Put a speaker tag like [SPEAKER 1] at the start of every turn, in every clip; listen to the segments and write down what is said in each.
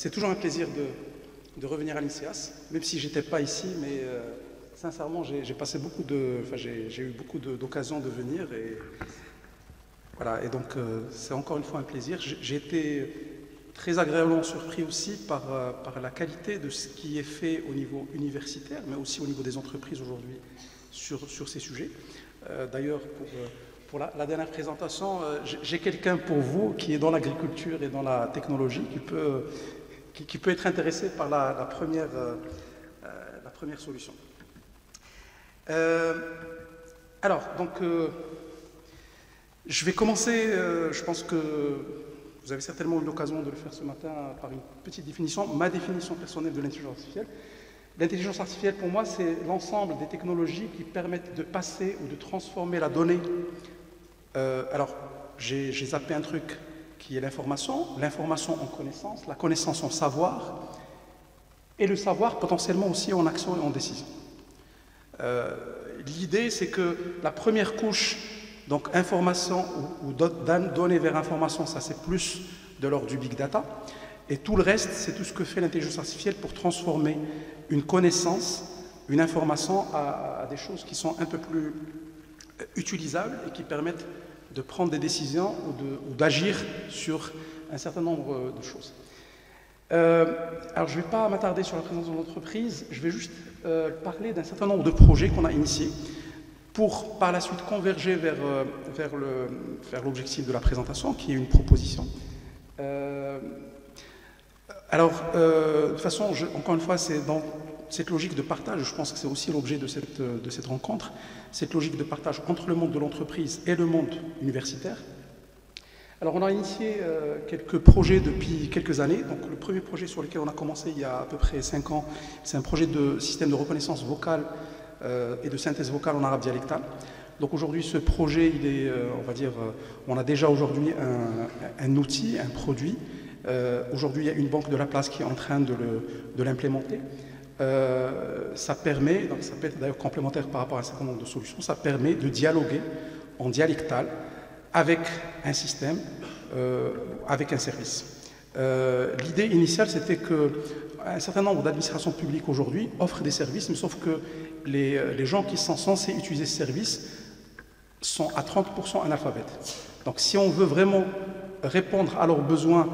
[SPEAKER 1] c'est toujours un plaisir de revenir à l'INSEAS, même si j'étais pas ici, mais sincèrement, j'ai passé beaucoup j'ai eu beaucoup d'occasions de venir et voilà. Et donc, c'est encore une fois un plaisir. J'ai été très agréablement surpris aussi par la qualité de ce qui est fait au niveau universitaire, mais aussi au niveau des entreprises aujourd'hui sur ces sujets. D'ailleurs, pour la dernière présentation, j'ai quelqu'un pour vous qui est dans l'agriculture et dans la technologie, qui peut être intéressé par la première solution. Alors, donc, je vais commencer, je pense que vous avez certainement eu l'occasion de le faire ce matin par une petite définition, ma définition personnelle de l'intelligence artificielle. L'intelligence artificielle, pour moi, c'est l'ensemble des technologies qui permettent de passer ou de transformer la donnée. Alors, j'ai zappé un truc qui est l'information en connaissance, la connaissance en savoir, et le savoir potentiellement aussi en action et en décision. L'idée, c'est que la première couche, donc information ou données vers information, ça c'est plus de l'ordre du big data, et tout le reste, c'est tout ce que fait l'intelligence artificielle pour transformer une connaissance, une information à des choses qui sont un peu plus utilisables et qui permettent de prendre des décisions ou d'agir sur un certain nombre de choses. Alors, je ne vais pas m'attarder sur la présence de l'entreprise, je vais juste parler d'un certain nombre de projets qu'on a initiés pour, par la suite, converger vers l'objectif de la présentation, qui est une proposition. Alors, de toute façon, encore une fois, c'est dans cette logique de partage, je pense que c'est aussi l'objet de cette rencontre, cette logique de partage entre le monde de l'entreprise et le monde universitaire. Alors, on a initié quelques projets depuis quelques années. Donc, le premier projet sur lequel on a commencé il y a à peu près 5 ans, c'est un projet de système de reconnaissance vocale et de synthèse vocale en arabe dialectal. Donc, aujourd'hui, ce projet, il est, on va dire, on a déjà aujourd'hui un outil, un produit. Aujourd'hui, il y a une banque de la place qui est en train de l'implémenter. Ça permet, donc ça peut être d'ailleurs complémentaire par rapport à un certain nombre de solutions, ça permet de dialoguer en dialectal avec un système, avec un service. L'idée initiale, c'était qu'un certain nombre d'administrations publiques aujourd'hui offrent des services, mais sauf que les gens qui sont censés utiliser ce service sont à 30% analphabètes. Donc si on veut vraiment répondre à leurs besoins,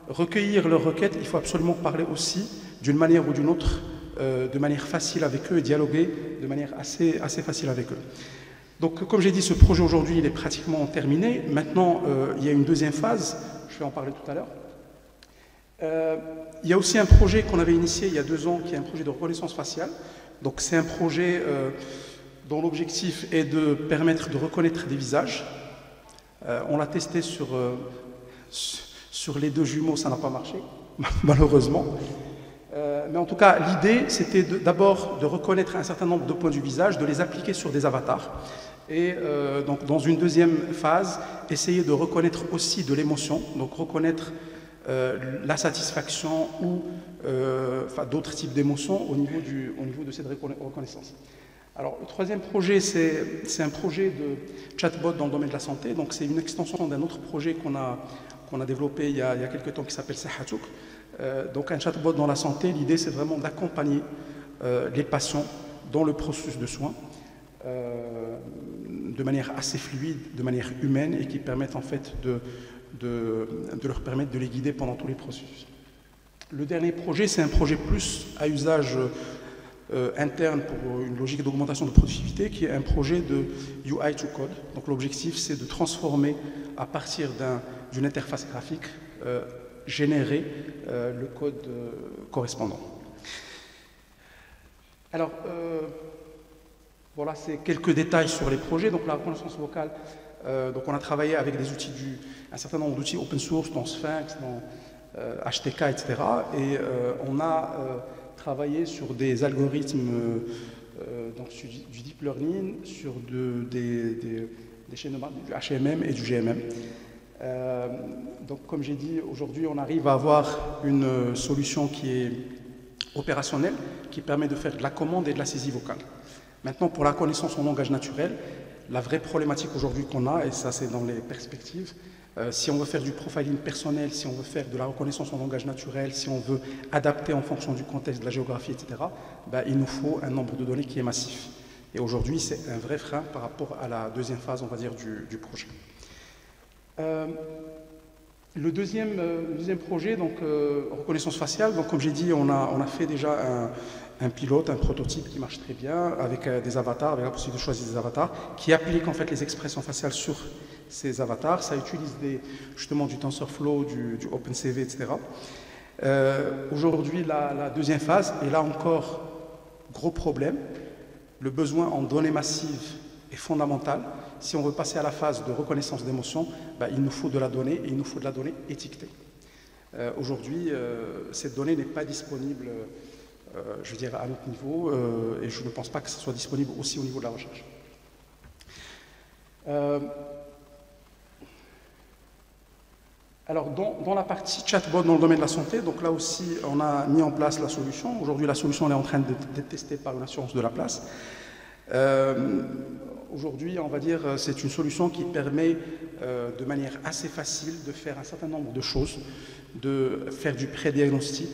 [SPEAKER 1] recueillir leurs requêtes, il faut absolument parler aussi d'une manière ou d'une autre, de manière facile avec eux et dialoguer de manière assez facile avec eux. Donc, comme j'ai dit, ce projet aujourd'hui, il est pratiquement terminé. Maintenant, il y a une deuxième phase, je vais en parler tout à l'heure. Il y a aussi un projet qu'on avait initié il y a 2 ans, qui est un projet de reconnaissance faciale. Donc, c'est un projet dont l'objectif est de permettre de reconnaître des visages. On l'a testé sur les 2 jumeaux, ça n'a pas marché, malheureusement. Mais en tout cas, l'idée, c'était d'abord de reconnaître un certain nombre de points du visage, de les appliquer sur des avatars. Et donc, dans une deuxième phase, essayer de reconnaître aussi de l'émotion, donc reconnaître la satisfaction ou d'autres types d'émotions au niveau de cette reconnaissance. Alors, le troisième projet, c'est un projet de chatbot dans le domaine de la santé. Donc, c'est une extension d'un autre projet qu'on a développé il y a quelques temps qui s'appelle Sahatouk. Donc, un chatbot dans la santé, l'idée, c'est vraiment d'accompagner les patients dans le processus de soins de manière assez fluide, de manière humaine et qui permettent en fait de leur permettre de les guider pendant tous les processus. Le dernier projet, c'est un projet plus à usage interne pour une logique d'augmentation de productivité qui est un projet de UI to code. Donc l'objectif, c'est de transformer à partir d'une interface graphique générer le code correspondant. Alors, voilà, c'est quelques détails sur les projets. Donc la reconnaissance vocale, donc on a travaillé avec des outils un certain nombre d'outils open source, dans Sphinx, dans HTK, etc. Et on a travaillé sur des algorithmes donc du deep learning, sur des chaînes du HMM et du GMM. Donc, comme j'ai dit, aujourd'hui, on arrive à avoir une solution qui est opérationnelle, qui permet de faire de la commande et de la saisie vocale. Maintenant, pour la connaissance en langage naturel, la vraie problématique aujourd'hui qu'on a, et ça c'est dans les perspectives, Si on veut faire du profiling personnel, si on veut faire de la reconnaissance en langage naturel, si on veut adapter en fonction du contexte, de la géographie, etc., il nous faut un nombre de données qui est massif. Et aujourd'hui, c'est un vrai frein par rapport à la deuxième phase, on va dire, du projet. Le deuxième projet, donc reconnaissance faciale, donc comme j'ai dit, on a fait déjà un pilote, un prototype qui marche très bien, avec des avatars, avec la possibilité de choisir des avatars, qui appliquent en fait les expressions faciales sur ces avatars. Ça utilise justement du TensorFlow, du OpenCV, etc. Aujourd'hui, la deuxième phase, et là encore, gros problème, le besoin en données massives est fondamental. Si on veut passer à la phase de reconnaissance d'émotion, il nous faut de la donnée, et il nous faut de la donnée étiquetée. Aujourd'hui, cette donnée n'est pas disponible, je veux dire, à notre niveau, et je ne pense pas que ce soit disponible aussi au niveau de la recherche. Alors, dans la partie chatbot dans le domaine de la santé, donc là aussi, on a mis en place la solution. Aujourd'hui, la solution elle est en train d'être testée par une assurance de la place. Aujourd'hui, on va dire, c'est une solution qui permet de manière assez facile de faire un certain nombre de choses, de faire du pré-diagnostic.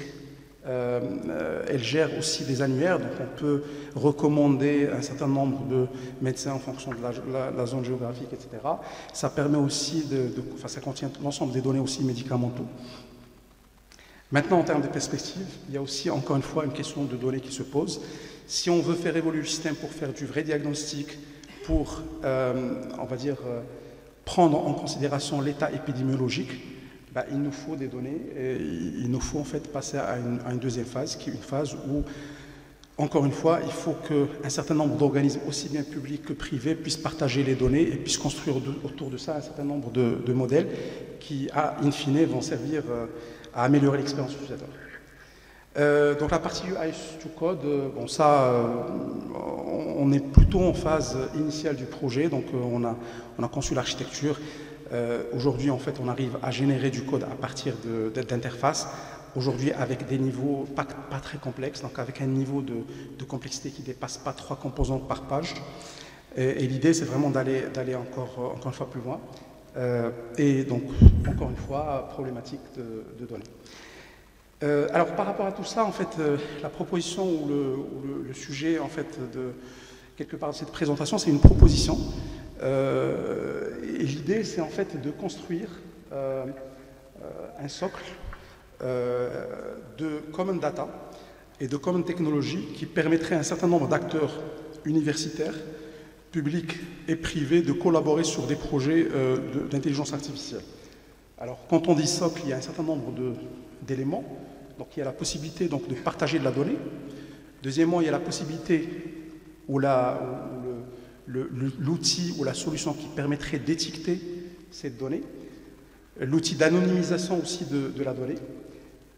[SPEAKER 1] Elle gère aussi des annuaires, donc on peut recommander un certain nombre de médecins en fonction de la zone géographique, etc. Ça permet aussi ça contient l'ensemble des données aussi médicamentaux. Maintenant, en termes de perspective, il y a aussi encore une fois une question de données qui se pose. Si on veut faire évoluer le système pour faire du vrai diagnostic, pour, on va dire, prendre en considération l'état épidémiologique, il nous faut des données et il nous faut en fait passer à une deuxième phase, qui est une phase où, encore une fois, il faut qu'un certain nombre d'organismes, aussi bien publics que privés, puissent partager les données et puissent construire autour de ça un certain nombre de modèles qui, in fine, vont servir à améliorer l'expérience utilisateur. Donc la partie UI2Code, bon ça, on est plutôt en phase initiale du projet, donc on a conçu l'architecture. Aujourd'hui, en fait, on arrive à générer du code à partir d'interfaces. Aujourd'hui, avec des niveaux pas très complexes, donc avec un niveau de complexité qui ne dépasse pas 3 composantes par page. Et l'idée, c'est vraiment d'aller encore une fois plus loin. Et donc, encore une fois, problématique de données. Alors, par rapport à tout ça, en fait, la proposition ou le sujet, en fait, quelque part de cette présentation, c'est une proposition. Et l'idée, c'est en fait de construire un socle de common data et de common technology qui permettrait à un certain nombre d'acteurs universitaires, publics et privés de collaborer sur des projets d'intelligence artificielle. Alors, quand on dit socle, il y a un certain nombre d'éléments. Donc, il y a la possibilité donc, de partager de la donnée. Deuxièmement, il y a la possibilité ou l'outil ou la solution qui permettrait d'étiqueter cette donnée, l'outil d'anonymisation aussi de la donnée.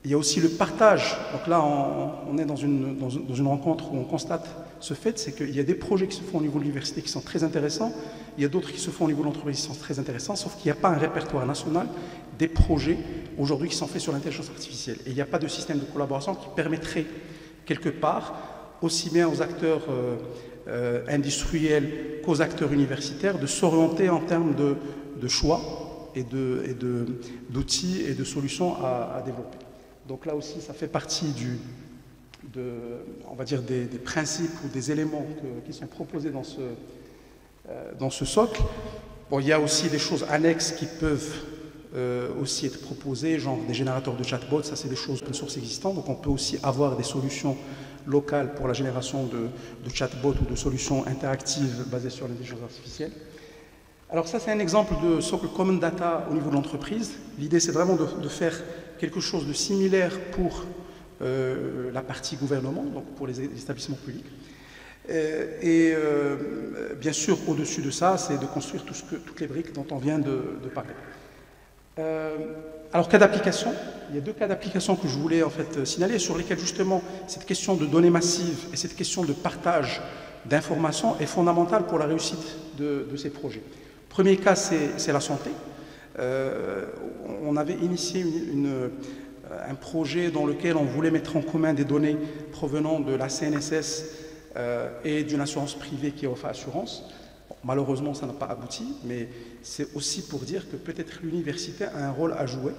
[SPEAKER 1] Il y a aussi le partage. Donc là, on est dans une rencontre où on constate ce fait, c'est qu'il y a des projets qui se font au niveau de l'université qui sont très intéressants, il y a d'autres qui se font au niveau de l'entreprise qui sont très intéressants, sauf qu'il n'y a pas un répertoire national des projets aujourd'hui qui sont faits sur l'intelligence artificielle. Et il n'y a pas de système de collaboration qui permettrait, quelque part, aussi bien aux acteurs industriels qu'aux acteurs universitaires, de s'orienter en termes de choix et d'outils et de solutions à développer. Donc là aussi, ça fait partie on va dire des principes ou des éléments qui sont proposés dans ce socle. Bon, il y a aussi des choses annexes qui peuvent aussi être proposées, genre des générateurs de chatbots, ça c'est des choses open source existantes, donc on peut aussi avoir des solutions locales pour la génération de chatbots ou de solutions interactives basées sur l'intelligence artificielle. Alors ça, c'est un exemple de socle common data au niveau de l'entreprise. L'idée, c'est vraiment de faire quelque chose de similaire pour la partie gouvernement, donc pour les établissements publics. Et bien sûr, au-dessus de ça, c'est de construire toutes les briques dont on vient de parler. Alors, cas d'application, il y a deux cas d'application que je voulais en fait signaler, sur lesquels justement cette question de données massives et cette question de partage d'informations est fondamentale pour la réussite de ces projets. Premier cas, c'est la santé. On avait initié un projet dans lequel on voulait mettre en commun des données provenant de la CNSS et d'une assurance privée qui offre assurance Bon, malheureusement, ça n'a pas abouti, mais c'est aussi pour dire que peut-être l'université a un rôle à jouer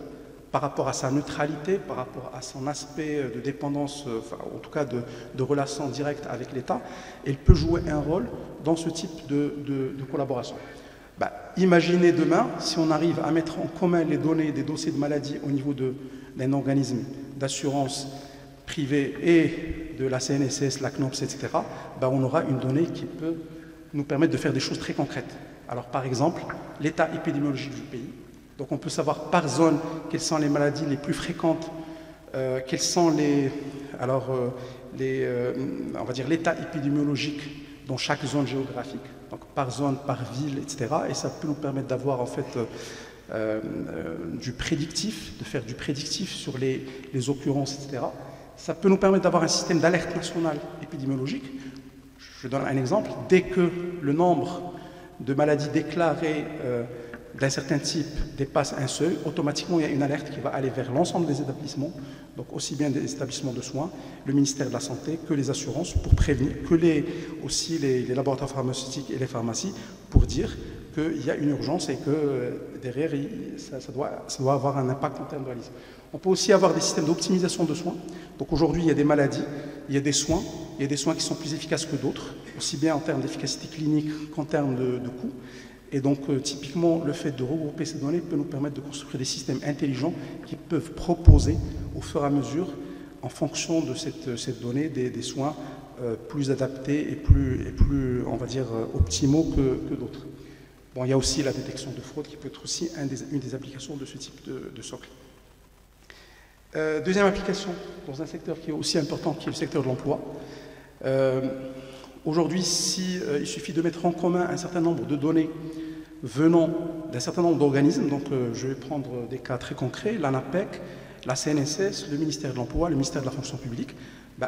[SPEAKER 1] par rapport à sa neutralité, par rapport à son aspect de dépendance, enfin, en tout cas de relation directe avec l'État. Elle peut jouer un rôle dans ce type de collaboration. Imaginez demain, si on arrive à mettre en commun les données des dossiers de maladie au niveau d'un organisme d'assurance privée et de la CNSS, la CNOPS, etc., on aura une donnée qui peut nous permettre de faire des choses très concrètes. Alors par exemple, l'état épidémiologique du pays. Donc on peut savoir par zone quelles sont les maladies les plus fréquentes, quels sont on va dire l'état épidémiologique dans chaque zone géographique, donc par zone, par ville, etc. Et ça peut nous permettre d'avoir en fait du prédictif, de faire du prédictif sur les occurrences, etc. Ça peut nous permettre d'avoir un système d'alerte nationale épidémiologique. Je donne un exemple. Dès que le nombre de maladies déclarées d'un certain type dépasse un seuil, automatiquement il y a une alerte qui va aller vers l'ensemble des établissements, donc aussi bien des établissements de soins, le ministère de la Santé, que les assurances, pour prévenir, que aussi les laboratoires pharmaceutiques et les pharmacies, pour dire qu'il y a une urgence et que derrière, ça doit avoir un impact en termes de réalisme. On peut aussi avoir des systèmes d'optimisation de soins. Donc aujourd'hui, il y a des maladies, il y a des soins qui sont plus efficaces que d'autres, aussi bien en termes d'efficacité clinique qu'en termes de coûts. Et donc, typiquement, le fait de regrouper ces données peut nous permettre de construire des systèmes intelligents qui peuvent proposer, au fur et à mesure, en fonction de cette donnée, des soins plus adaptés et plus, on va dire, optimaux que d'autres. Bon, il y a aussi la détection de fraude qui peut être aussi une des applications de ce type de socle. Deuxième application, dans un secteur qui est aussi important, qui est le secteur de l'emploi. Aujourd'hui, il suffit de mettre en commun un certain nombre de données venant d'un certain nombre d'organismes, donc je vais prendre des cas très concrets, l'ANAPEC, la CNSS, le ministère de l'Emploi, le ministère de la Fonction publique.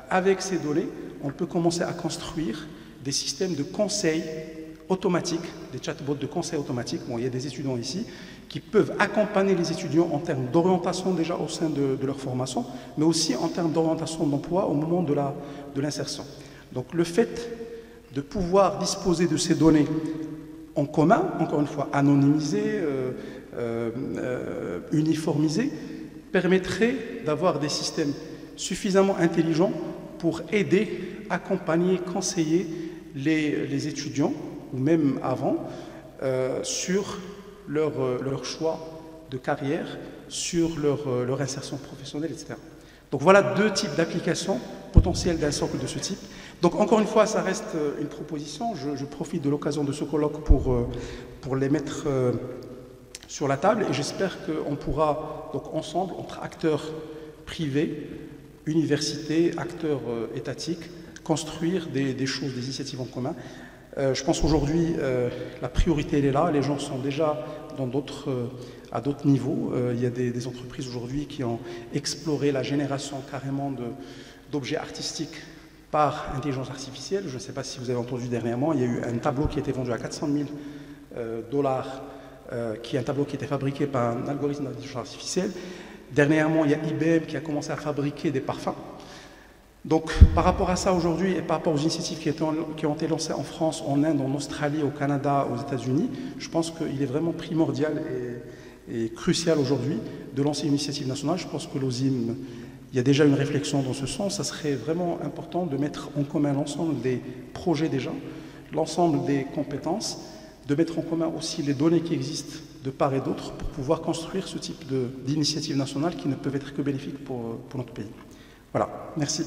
[SPEAKER 1] Avec ces données, on peut commencer à construire des systèmes de conseil automatique, des chatbots de conseil automatique. Bon, il y a des étudiants ici qui peuvent accompagner les étudiants en termes d'orientation déjà au sein de leur formation, mais aussi en termes d'orientation d'emploi au moment de l'insertion. Donc le fait de pouvoir disposer de ces données en commun, encore une fois anonymisées, uniformisées, permettrait d'avoir des systèmes suffisamment intelligents pour aider, accompagner, conseiller les étudiants, ou même avant, sur leur choix de carrière, sur leur insertion professionnelle, etc. Donc voilà deux types d'applications potentielles d'un socle de ce type. Donc encore une fois, ça reste une proposition. Je profite de l'occasion de ce colloque pour les mettre sur la table et j'espère qu'on pourra, donc ensemble, entre acteurs privés, universités, acteurs étatiques, construire des choses, des initiatives en commun. Je pense qu'aujourd'hui, la priorité elle est là. Les gens sont déjà à d'autres niveaux. Il y a des entreprises aujourd'hui qui ont exploré la génération carrément d'objets artistiques par intelligence artificielle. Je ne sais pas si vous avez entendu dernièrement, il y a eu un tableau qui a été vendu à 400 000 $, qui est un tableau qui a été fabriqué par un algorithme d'intelligence artificielle. Dernièrement, il y a IBM qui a commencé à fabriquer des parfums. Donc, par rapport à ça aujourd'hui et par rapport aux initiatives qui ont été lancées en France, en Inde, en Australie, au Canada, aux États-Unis, je pense qu'il est vraiment primordial et crucial aujourd'hui de lancer une initiative nationale. Je pense que l'OSIM, il y a déjà une réflexion dans ce sens. Ça serait vraiment important de mettre en commun l'ensemble des projets déjà, l'ensemble des compétences, de mettre en commun aussi les données qui existent de part et d'autre pour pouvoir construire ce type d'initiatives nationales qui ne peuvent être que bénéfiques pour notre pays. Voilà, merci.